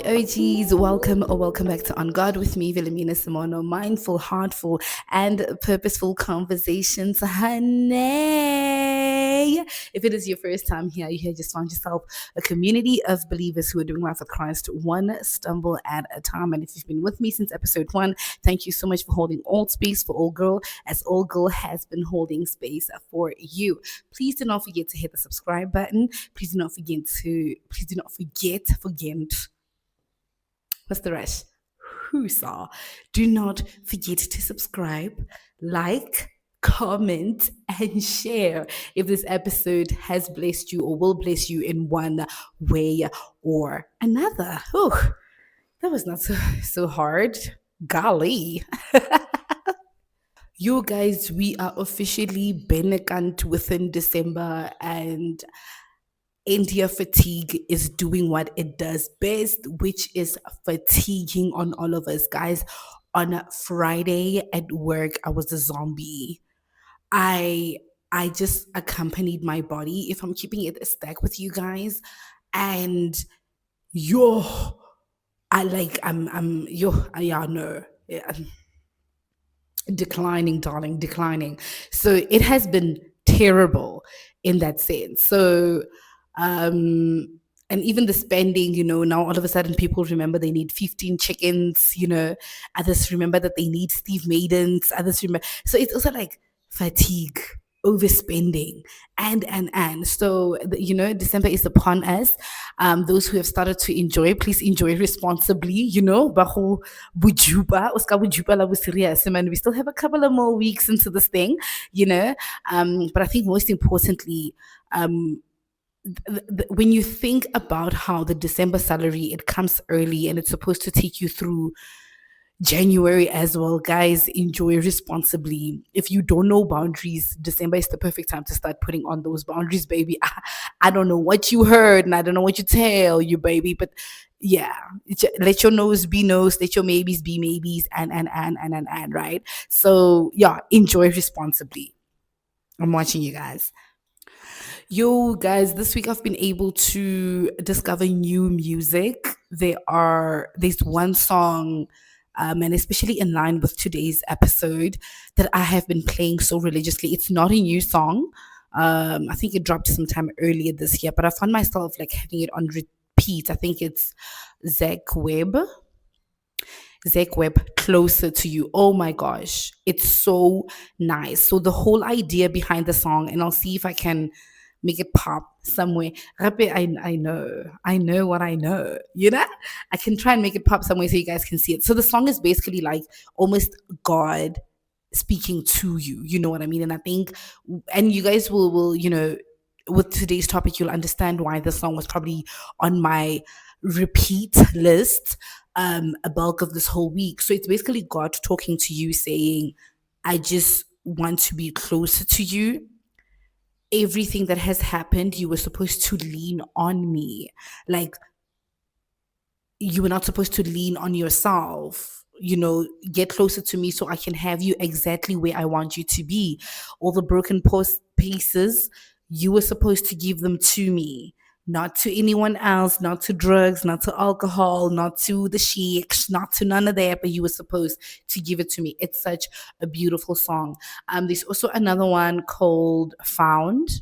Hi, OGs. Welcome or welcome back to On God with me, Vilhelmina Simono. Mindful, heartful, and purposeful conversations. Honey. If it is your first time here, you have just found yourself a community of believers who are doing life with Christ one stumble at a time. And if you've been with me since episode 1, thank you so much for holding all space for all girl, as all girl has been holding space for you. Please do not forget to hit the subscribe button. Please do not forget what's the rest? Whoosah. Do not forget to subscribe, like, comment, and share if this episode has blessed you or will bless you in one way or another. Oh, that was not so hard. Golly. You guys, we are officially Benekant within December, and India fatigue is doing what it does best, which is fatiguing on all of us. Guys, on Friday at work, I was a zombie. I I just accompanied my body, if I'm keeping it a stack with you guys. And yo, I'm yo, yeah, no. Yeah, declining, darling, declining. So it has been terrible in that sense. So and even the spending, now all of a sudden people remember they need 15 chickens, others remember that they need Steve Maidens, others remember. So it's also like fatigue, overspending, and so December is upon us. Those who have started to enjoy, please enjoy responsibly. Bago bujuba, uska bujuba la bu serious, man. We still have a couple of more weeks into this thing, but I think most importantly, when you think about how the December salary, it comes early and it's supposed to take you through January as well. Guys, enjoy responsibly. If you don't know boundaries, December is the perfect time to start putting on those boundaries, baby. I don't know what you heard and I don't know what you tell you, baby, but yeah, let your nose be nose, let your maybes be maybes, and right. So yeah, enjoy responsibly. I'm watching you guys. Yo, guys, this week I've been able to discover new music. There's one song, and especially in line with today's episode, that I have been playing so religiously. It's not a new song. I think it dropped sometime earlier this year, but I found myself like having it on repeat. I think it's Zach Webb. Zach Webb, Closer to You. Oh my gosh, it's so nice. So the whole idea behind the song, and I'll see if I can make it pop somewhere. Rape, I know what I know. I can try and make it pop somewhere so you guys can see it. So the song is basically like almost God speaking to you. You know what I mean? And I think, and you guys will with today's topic, you'll understand why the song was probably on my repeat list a bulk of this whole week. So it's basically God talking to you saying, I just want to be closer to you. Everything that has happened, you were supposed to lean on me. Like, you were not supposed to lean on yourself. Get closer to me so I can have you exactly where I want you to be. All the broken pieces, you were supposed to give them to me, not to anyone else, not to drugs, not to alcohol, not to the sheiks, not to none of that, but you were supposed to give it to me. It's such a beautiful song. There's also another one called Found.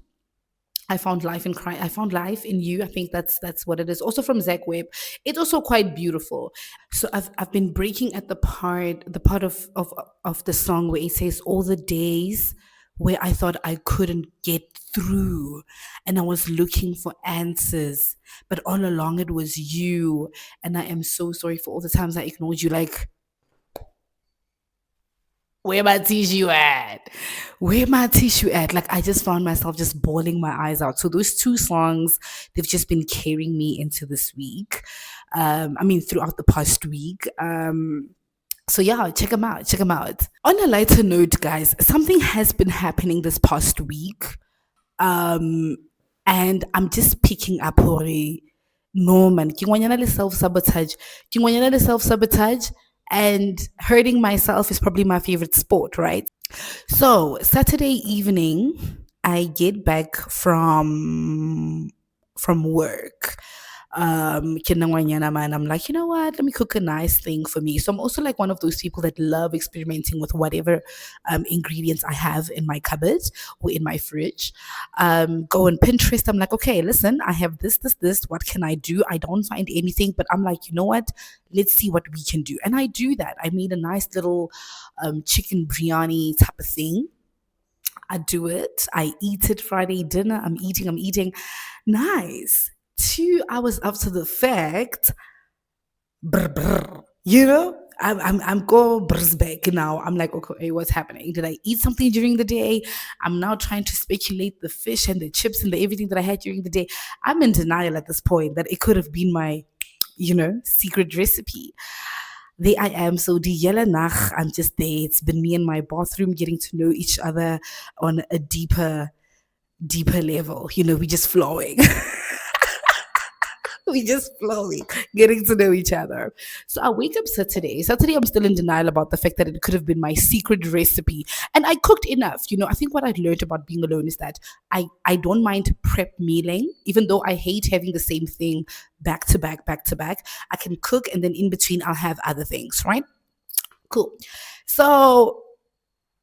I found life in Christ. I found life in you. I think that's what it is. Also from Zach Webb. It's also quite beautiful. So I've been breaking at the part of the song where it says all the days where I thought I couldn't get through and I was looking for answers, but all along it was you. And I am so sorry for all the times I ignored you. Like, where my tissue at? Where my tissue at? Like, I just found myself just bawling my eyes out. So those two songs, they've just been carrying me into this week. Throughout the past week. So yeah, check them out. Check them out. On a lighter note, guys, something has been happening this past week. And I'm just picking up Hori. No man, self-sabotage. Self-sabotage, and hurting myself is probably my favorite sport, right? So Saturday evening, I get back from work. man, I'm like, you know what? Let me cook a nice thing for me. So I'm also like one of those people that love experimenting with whatever ingredients I have in my cupboard or in my fridge. Go on Pinterest. I'm like, okay, listen, I have this. What can I do? I don't find anything, but I'm like, you know what? Let's see what we can do. And I do that. I made a nice little chicken biryani type of thing. I do it. I eat it Friday dinner. I'm eating. Nice. 2 hours after the fact, brr, brr, I'm go brr's back now. I'm like, okay, hey, what's happening? Did I eat something during the day? I'm now trying to speculate the fish and the chips and the everything that I had during the day. I'm in denial at this point that it could have been my, secret recipe. There I am. So the yellow nach, I'm just there. It's been me in my bathroom getting to know each other on a deeper level. We just flowing. We just flowing, getting to know each other. So I wake up Saturday. Saturday, I'm still in denial about the fact that it could have been my secret recipe. And I cooked enough. I think what I learned about being alone is that I don't mind prep mealing, even though I hate having the same thing back to back, back to back. I can cook and then in between I'll have other things, right? Cool. So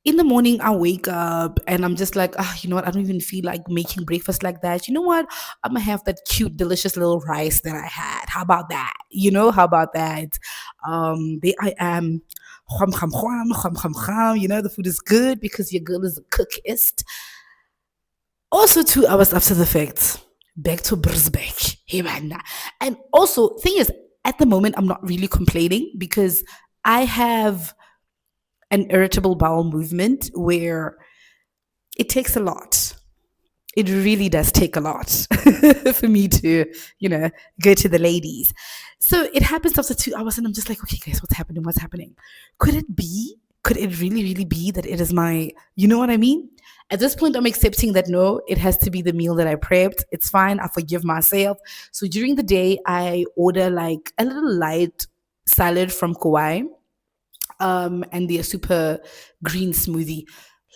in the morning, I wake up and I'm just like, you know what? I don't even feel like making breakfast like that. You know what? I'm gonna have that cute, delicious little rice that I had. How about that? How about that? There I am. Hwam, hwam, hwam, hwam, hwam, hwam. The food is good because your girl is a cookist. Also, 2 hours after the fact, back to Brisbane. Hey, man. And also, thing is, at the moment, I'm not really complaining because I have an irritable bowel movement where it takes a lot. It really does take a lot for me to, go to the ladies. So it happens after 2 hours, and I'm just like, okay, guys, what's happening? What's happening? Could it be? Could it really, really be that it is my, you know what I mean? At this point, I'm accepting that no, it has to be the meal that I prepped. It's fine. I forgive myself. So during the day, I order like a little light salad from Kauai and their super green smoothie.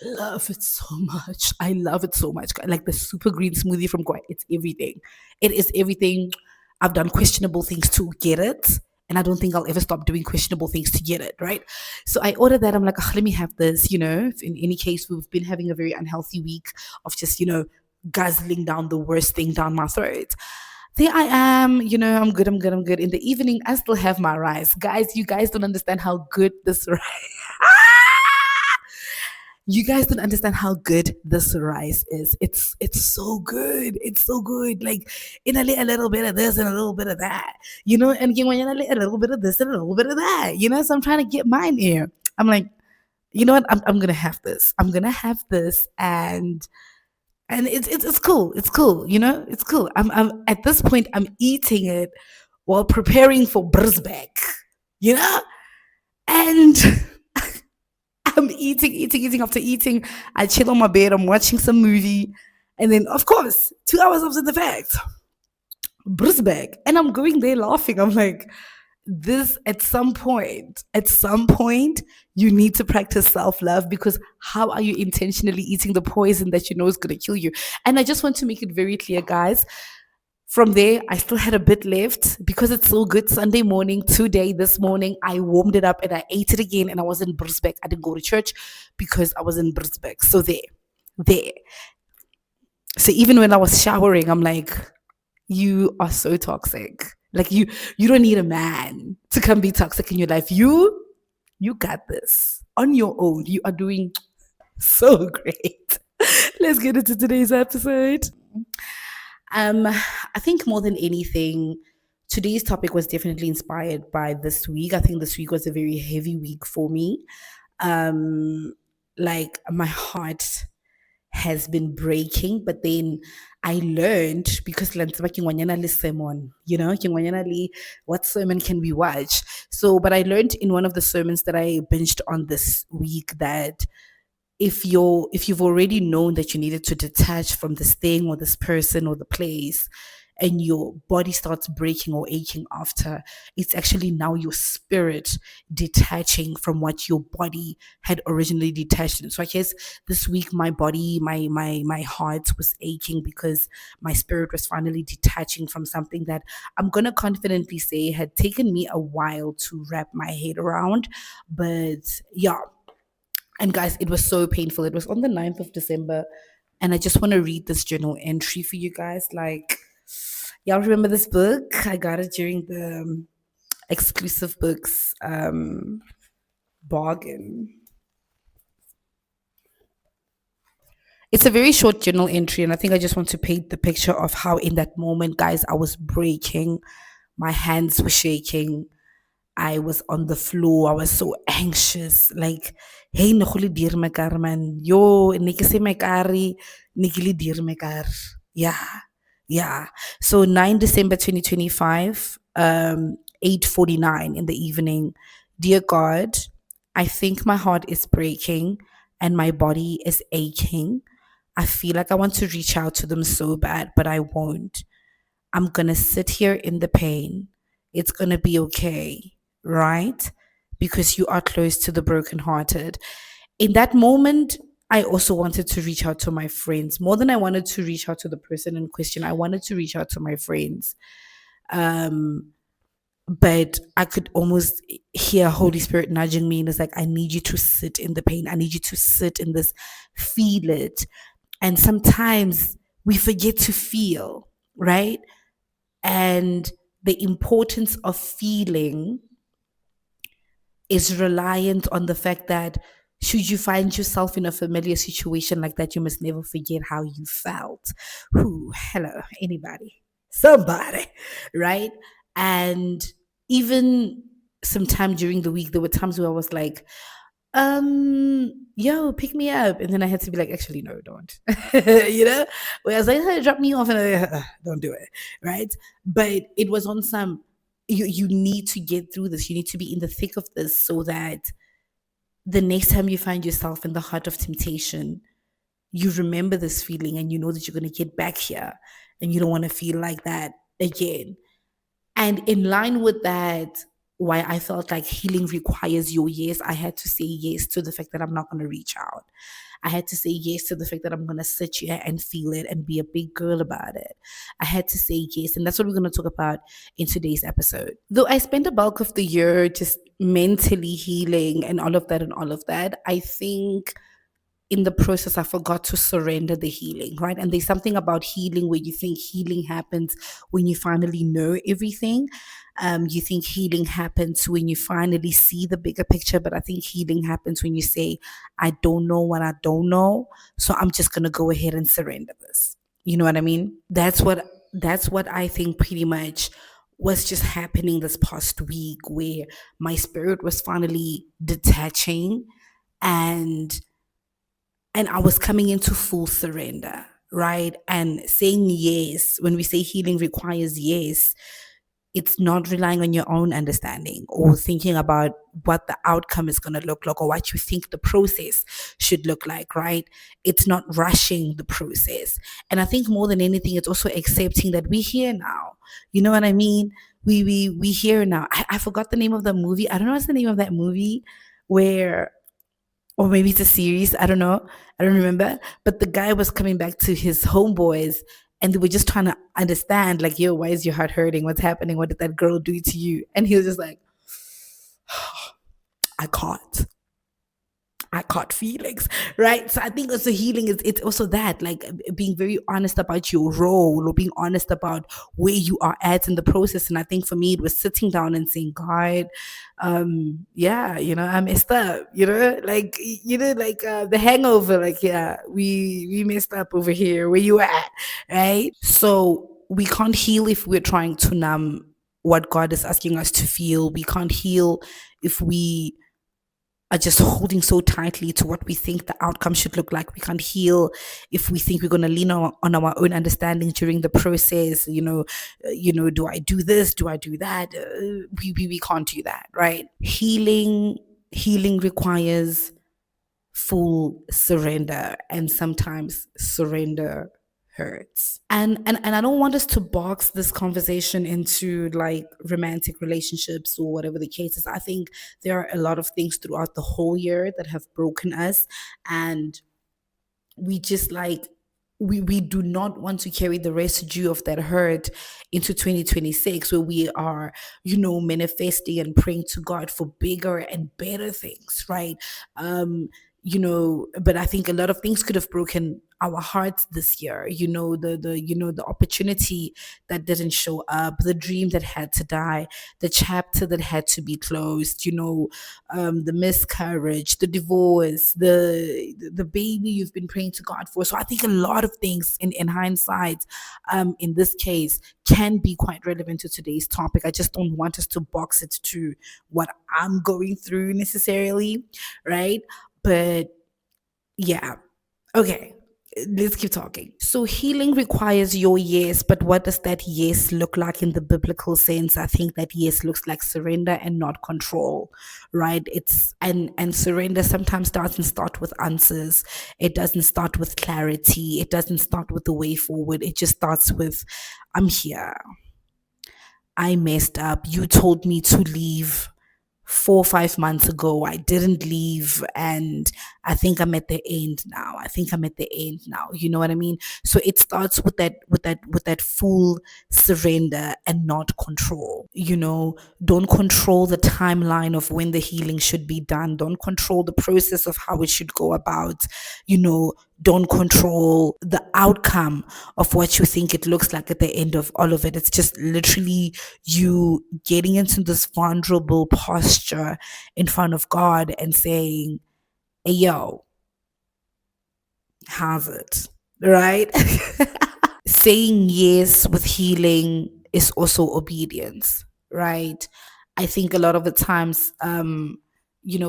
Love it so much. I love it so much. Like the super green smoothie from Kauai. It's everything. It is everything. I've done questionable things to get it. And I don't think I'll ever stop doing questionable things to get it, right? So I ordered that. I'm like, let me have this, If in any case, we've been having a very unhealthy week of just, guzzling down the worst thing down my throat. There I am, I'm good, I'm good, I'm good. In the evening, I still have my rice. Guys, you guys don't understand how good this rice. You guys don't understand how good this rice is. It's so good. It's so good. Like a little bit of this and a little bit of that, and you want a little bit of this and a little bit of that, So I'm trying to get mine here. I'm like, you know what? I'm gonna have this. I'm gonna have this, and it's cool. It's cool. It's cool. I'm at this point. I'm eating it while preparing for Brisbane. And I'm eating. After eating, I chill on my bed. I'm watching some movie, and then of course, 2 hours after the fact, Brisbane, and I'm going there laughing. I'm like, this at some point you need to practice self-love, because how are you intentionally eating the poison that you know is going to kill you? And I just want to make it very clear, guys, from there I still had a bit left because it's so good. Sunday morning, today, this morning, I warmed it up and I ate it again, and I was in Brisbane. I didn't go to church because I was in Brisbane. So there. So even when I was showering, I'm like, you are so toxic. Like you don't need a man to come be toxic in your life. You got this on your own. You are doing so great. Let's get into today's episode. I think more than anything, today's topic was definitely inspired by this week. I think this week was a very heavy week for me. Like my heart has been breaking, but then I learned, because sermon, what sermon can we watch? So, but I learned in one of the sermons that I binged on this week that if you've already known that you needed to detach from this thing or this person or the place, and your body starts breaking or aching after, it's actually now your spirit detaching from what your body had originally detached. So I guess this week my body, my heart was aching because my spirit was finally detaching from something that I'm gonna confidently say had taken me a while to wrap my head around. But yeah, and guys, it was so painful. It was on the 9th of December. And I just want to read this journal entry for you guys. Like, y'all remember this book? I got it during the exclusive books bargain. It's a very short journal entry. And I think I just want to paint the picture of how, in that moment, guys, I was breaking. My hands were shaking. I was on the floor. I was so anxious. Like, hey, naguli dir mekar man. Yo, nikise mekari, nikili dir mekar. Yeah. Yeah. So 9 December 2025, 8:49 in the evening. Dear God, I think my heart is breaking and my body is aching. I feel like I want to reach out to them so bad, but I won't. I'm going to sit here in the pain. It's going to be okay, right? Because you are close to the brokenhearted. In that moment, I also wanted to reach out to my friends more than I wanted to reach out to the person in question. I wanted to reach out to my friends. But I could almost hear Holy Spirit nudging me, and it's like, I need you to sit in the pain. I need you to sit in this, feel it. And sometimes we forget to feel, right? And the importance of feeling is reliant on the fact that should you find yourself in a familiar situation like that, you must never forget how you felt. Who, hello, anybody, somebody, right? And even sometime during the week, there were times where I was like, yo, pick me up. And then I had to be like, actually, no, don't. You know? Whereas I had to drop me off and don't do it. Right. But it was on some, you need to get through this. You need to be in the thick of this so that the next time you find yourself in the heart of temptation, you remember this feeling and you know that you're going to get back here and you don't want to feel like that again. And in line with that, why I felt like healing requires your yes, I had to say yes to the fact that I'm not going to reach out. I had to say yes to the fact that I'm going to sit here and feel it and be a big girl about it. I had to say yes. And that's what we're going to talk about in today's episode. Though I spent a bulk of the year just mentally healing and all of that, I think in the process, I forgot to surrender the healing, right? And there's something about healing where you think healing happens when you finally know everything. You think healing happens when you finally see the bigger picture, but I think healing happens when you say, I don't know what I don't know, so I'm just gonna go ahead and surrender this. You know what I mean? That's what I think pretty much was just happening this past week, where my spirit was finally detaching and I was coming into full surrender, right? And saying yes, when we say healing requires yes, it's not relying on your own understanding or thinking about what the outcome is going to look like or what you think the process should look like, right? It's not rushing the process. And I think more than anything, it's also accepting that we're here now. You know what I mean? We here now. I forgot the name of the movie. I don't know what's the name of that movie where, or maybe it's a series. I don't know. I don't remember. But the guy was coming back to his homeboys and they were just trying to understand, like, yo, why is your heart hurting? What's happening? What did that girl do to you? And he was just like, I can't. I caught feelings, right? So I think also healing is it's also that, like, being very honest about your role or being honest about where you are at in the process. And I think for me it was sitting down and saying, God, yeah, I messed up, like the hangover, like, yeah, we messed up over here where you at, right? So we can't heal if we're trying to numb what God is asking us to feel. We can't heal if we are just holding so tightly to what we think the outcome should look like. We can't heal if we think we're going to lean on our own understanding during the process. Do I do this? Do I do that? We can't do that, right? Healing requires full surrender, and sometimes surrender hurts. And I don't want us to box this conversation into like romantic relationships or whatever the case is. I think there are a lot of things throughout the whole year that have broken us, and we just like we do not want to carry the residue of that hurt into 2026, where we are, manifesting and praying to God for bigger and better things, right? But I think a lot of things could have broken our hearts this year. The opportunity that didn't show up, the dream that had to die, the chapter that had to be closed, the miscarriage, the divorce, the baby you've been praying to God for. So I think a lot of things in hindsight, in this case, can be quite relevant to today's topic. I just don't want us to box it to what I'm going through necessarily, right? But yeah. Okay. Let's keep talking. So healing requires your yes, but what does that yes look like in the biblical sense? I think that yes looks like surrender and not control, right? It's and surrender sometimes doesn't start with answers. It doesn't start with clarity. It doesn't start with the way forward. It just starts with, I'm here. I messed up. You told me to leave 4 or 5 months ago. I didn't leave, and I think I'm at the end now. I think I'm at the end now. You know what I mean? So it starts with that full surrender and not control. Don't control the timeline of when the healing should be done. Don't control the process of how it should go about. Don't control the outcome of what you think it looks like at the end of all of it. It's just literally you getting into this vulnerable posture in front of God and saying, hey, yo, how's it? Right? Saying yes with healing is also obedience, right? I think a lot of the times,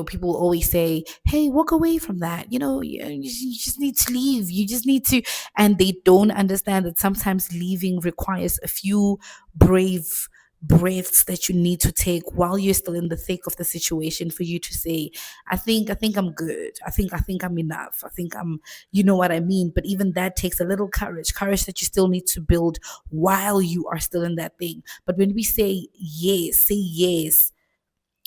people always say, hey, walk away from that. You just need to leave. You just need to. And they don't understand that sometimes leaving requires a few brave breaths that you need to take while you're still in the thick of the situation, for you to say, I think I'm good. I think I'm enough. I think I'm, you know what I mean? But even that takes a little courage that you still need to build while you are still in that thing. But when we say yes,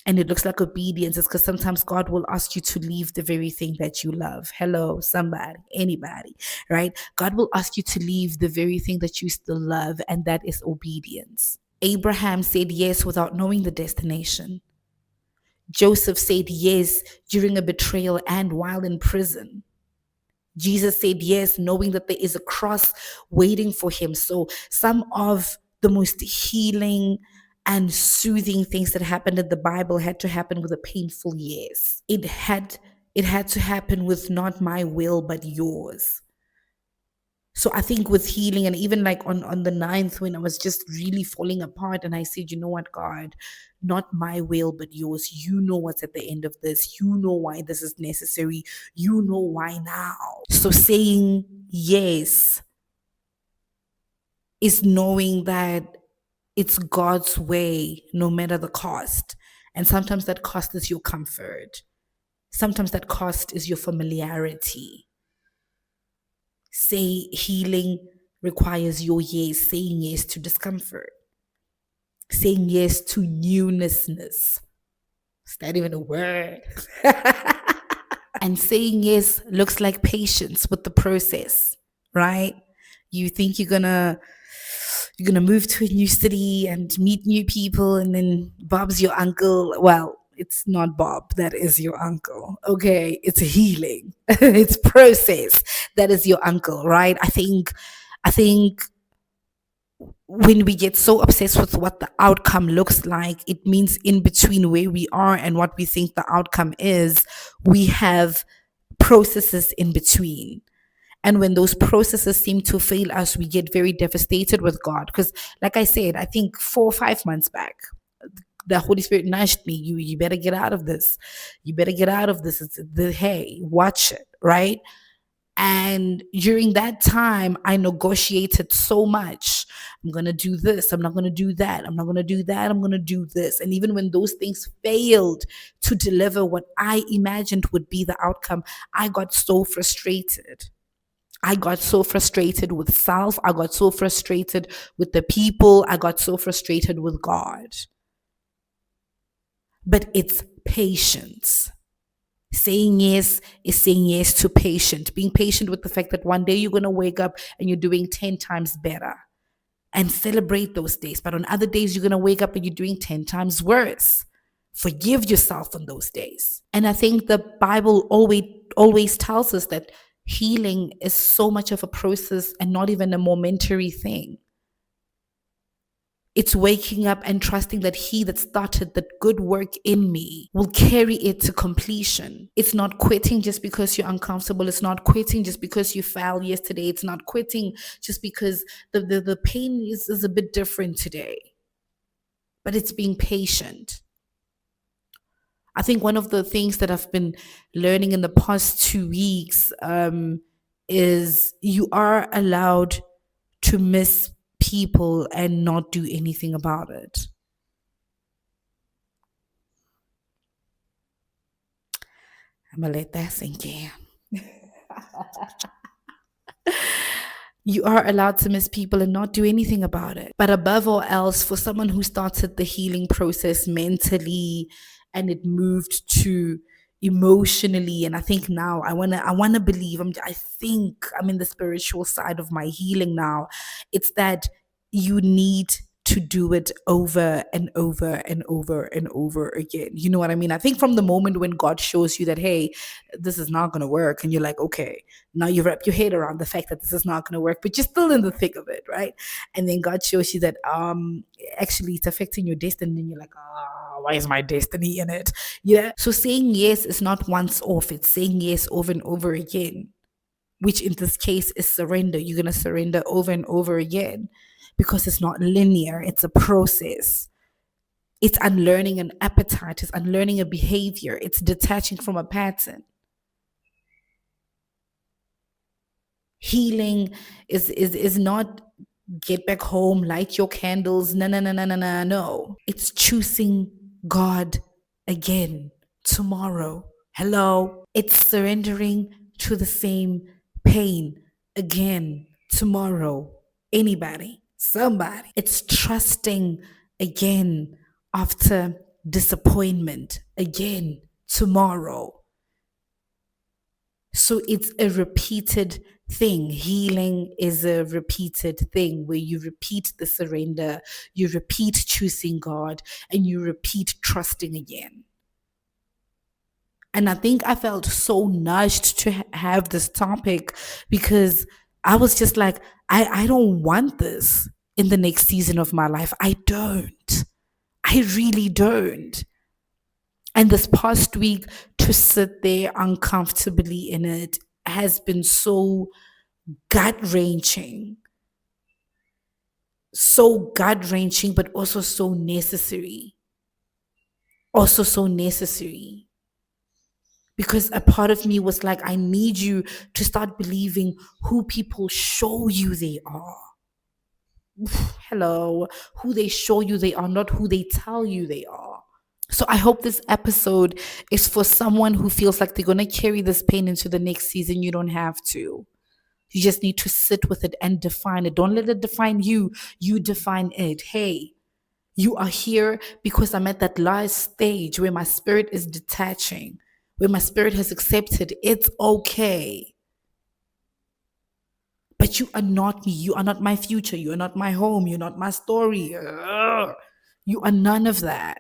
and it looks like obedience, is because sometimes God will ask you to leave the very thing that you love. Hello, somebody, anybody, right? God will ask you to leave the very thing that you still love, and that is obedience. Abraham said yes without knowing the destination. Joseph said yes during a betrayal and while in prison. Jesus said yes, knowing that there is a cross waiting for him. So some of the most healing and soothing things that happened in the Bible had to happen with a painful yes. It had to happen with not my will but yours. So I think with healing, and even like on the ninth, when I was just really falling apart, and I said, you know what, God, not my will but yours. You know what's at the end of this. You know why this is necessary. You know why now. So saying yes is knowing that it's God's way, no matter the cost. And sometimes that cost is your comfort. Sometimes that cost is your familiarity. Say healing requires your yes, saying yes to discomfort, saying yes to newness. Is that even a word? And saying yes looks like patience with the process, right? You think you're gonna move to a new city and meet new people, and then Bob's your uncle. Well, it's not Bob, that is your uncle. Okay, it's a healing. It's process. That is your uncle, right? I think when we get so obsessed with what the outcome looks like, it means in between where we are and what we think the outcome is, we have processes in between. And when those processes seem to fail us, we get very devastated with God. Because, like I said, I think 4 or 5 months back, the Holy Spirit nudged me. You better get out of this. You better get out of this. Hey, watch it, right? And during that time, I negotiated so much. I'm going to do this. I'm not going to do that. I'm not going to do that. I'm going to do this. And even when those things failed to deliver what I imagined would be the outcome, I got so frustrated. I got so frustrated with self. I got so frustrated with the people. I got so frustrated with God. But it's patience. Saying yes is saying yes to patient. Being patient with the fact that one day you're going to wake up and you're doing 10 times better, and celebrate those days. But on other days, you're going to wake up and you're doing 10 times worse. Forgive yourself on those days. And I think the Bible always tells us that healing is so much of a process and not even a momentary thing. It's waking up and trusting that he that started that good work in me will carry it to completion. It's not quitting just because you're uncomfortable. It's not quitting just because you fell yesterday. It's not quitting just because the pain is a bit different today. But it's being patient. I think one of the things that I've been learning in the past 2 weeks is you are allowed to miss people and not do anything about it. I'm gonna let that sink in. You are allowed to miss people and not do anything about it. But above all else, for someone who started the healing process mentally and it moved to emotionally, and I think now I wanna believe I think I'm in the spiritual side of my healing now. It's that you need to do it over and over and over and over again. You know what I mean? I think from the moment when God shows you that, hey, this is not going to work, and you're like, okay, now you wrap your head around the fact that this is not going to work, but you're still in the thick of it, right? And then God shows you that actually it's affecting your destiny, and you're like, why is my destiny in it? Yeah. So saying yes is not once off, it's saying yes over and over again, which in this case is surrender. You're going to surrender over and over again because it's not linear, it's a process. It's unlearning an appetite, it's unlearning a behavior, it's detaching from a pattern. Healing is not get back home, light your candles. No, no, no, no, no, no, no. It's choosing God again tomorrow. Hello. It's surrendering to the same pain again tomorrow. Anybody, somebody. It's trusting again after disappointment again tomorrow. So it's a repeated thing. Healing is a repeated thing where you repeat the surrender, you repeat choosing God, and you repeat trusting again. And I think I felt so nudged to have this topic because I was just like, I don't want this in the next season of my life. I don't. I really don't. And this past week, to sit there uncomfortably in it has been so gut wrenching. So gut wrenching, but also so necessary. Also, so necessary. Because a part of me was like, I need you to start believing who people show you they are. Hello, who they show you they are, not who they tell you they are. So I hope this episode is for someone who feels like they're going to carry this pain into the next season. You don't have to. You just need to sit with it and define it. Don't let it define you. You define it. Hey, you are here because I'm at that last stage where my spirit is detaching, where my spirit has accepted it's okay. But you are not me. You are not my future. You are not my home. You're not my story. Ugh. You are none of that.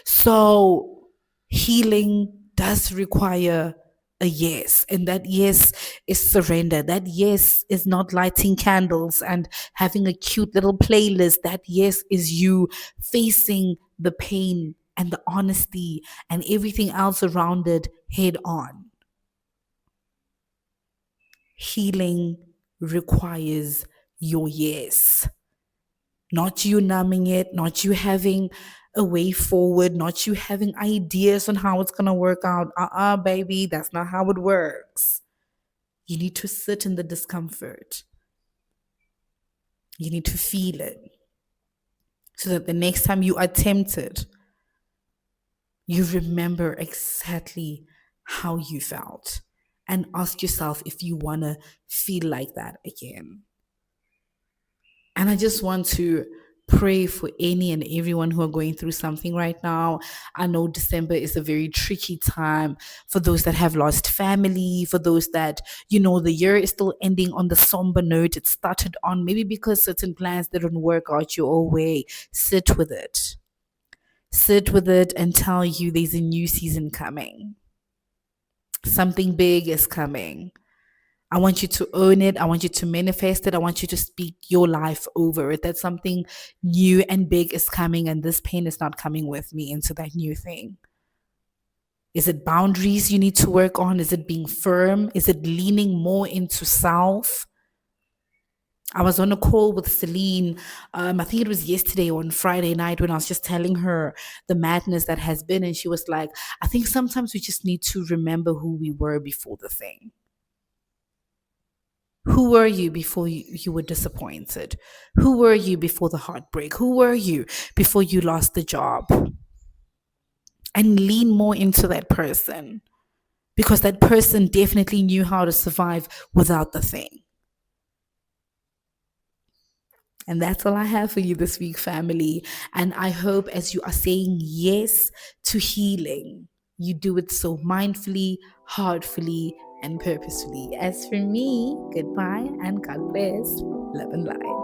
So healing does require a yes, and that yes is surrender. That yes is not lighting candles and having a cute little playlist. That yes is you facing the pain and the honesty and everything else around it head on. Healing requires your yes. Not you numbing it, not you having a way forward, not you having ideas on how it's going to work out. Baby, that's not how it works. You need to sit in the discomfort. You need to feel it so that the next time you are tempted, you remember exactly how you felt and ask yourself if you want to feel like that again. And I just want to pray for any and everyone who are going through something right now. I know December is a very tricky time for those that have lost family, for those that, the year is still ending on the somber note it started on, maybe because certain plans didn't work out your own way. Sit with it. Sit with it and tell you there's a new season coming. Something big is coming. I want you to own it. I want you to manifest it. I want you to speak your life over it. That something new and big is coming, and this pain is not coming with me into that new thing. Is it boundaries you need to work on? Is it being firm? Is it leaning more into self? I was on a call with Celine. I think it was yesterday or on Friday night when I was just telling her the madness that has been. And she was like, I think sometimes we just need to remember who we were before the thing. Who were you before you were disappointed? Who were you before the heartbreak? Who were you before you lost the job? And lean more into that person, because that person definitely knew how to survive without the thing. And that's all I have for you this week, family. And I hope as you are saying yes to healing, you do it so mindfully, heartfully, and purposefully. As for me, goodbye and God bless. Love and light.